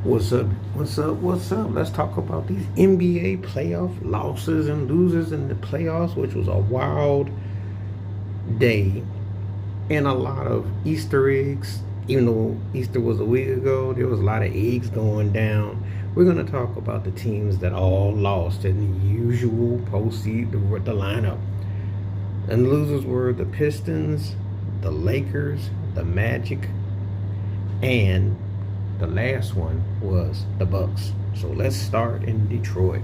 What's up? What's up? What's up? Let's talk about these NBA playoff losses and losers in the playoffs, which was a wild day and a lot of Easter eggs. Even though Easter was a week ago, there was a lot of eggs going down. We're going to talk about the teams that all lost in the usual postseason, the lineup. And the losers were the Pistons, the Lakers, the Magic, and the last one was the Bucks. So let's start in Detroit.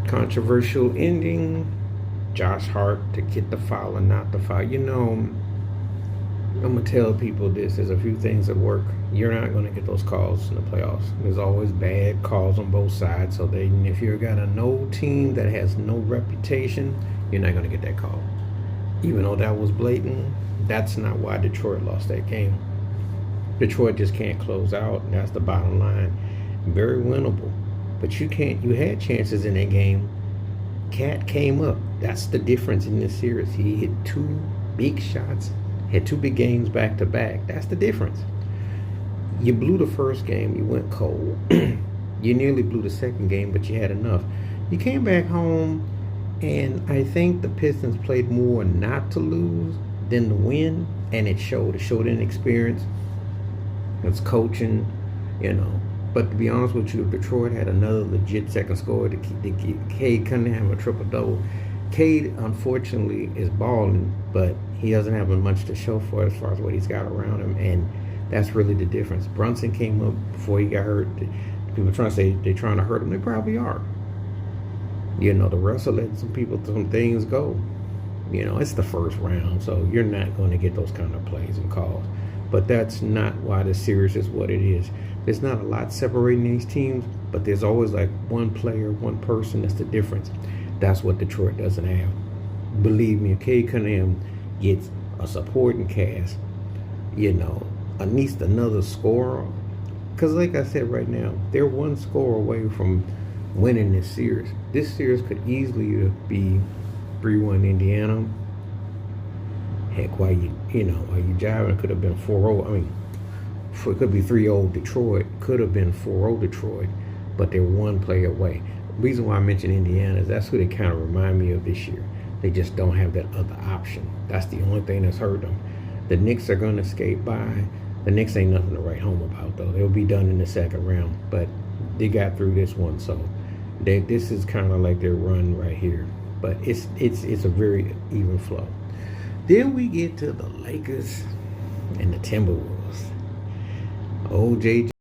Controversial ending. Josh Hart to get the foul and not the foul. I'm gonna tell people this. There's a few things that work. You're not gonna get those calls in the playoffs. There's always bad calls on both sides. So if you've got a no team that has no reputation, you're not gonna get that call. Even though that was blatant, that's not why Detroit lost that game. Detroit just can't close out. That's the bottom line. Very winnable. But you had chances in that game. Cat came up. That's the difference in this series. He hit two big shots, had two big games back to back. That's the difference. You blew the first game, you went cold. You nearly blew the second game, but you had enough. You came back home, and I think the Pistons played more not to lose than to win, and it showed. It showed inexperience. It's coaching, But to be honest with you, Detroit had another legit second scorer. Cade Cunningham a triple-double. Cade, unfortunately, is balling, but he doesn't have much to show for it as far as what he's got around him, and that's really the difference. Brunson came up before he got hurt. People are trying to say they're trying to hurt him. They probably are. The refs are letting some things go. It's the first round, so you're not going to get those kind of plays and calls. But that's not why the series is what it is. There's not a lot separating these teams, but there's always like one player, one person that's the difference. That's what Detroit doesn't have. Believe me, Cade Cunningham gets a supporting cast, at least another scorer. Because like I said right now, they're one score away from winning this series. This series could easily be 3-1 Indiana. Heck, while you driving, it could have been 4-0. It could be 3-0 Detroit. Could have been 4-0 Detroit, but they're one play away. The reason why I mentioned Indiana is that's who they kind of remind me of this year. They just don't have that other option. That's the only thing that's hurt them. The Knicks are going to skate by. The Knicks ain't nothing to write home about, though. They'll be done in the second round, but they got through this one, so this is kind of like their run right here. But it's a very even flow. Then we get to the Lakers and the Timberwolves. OJ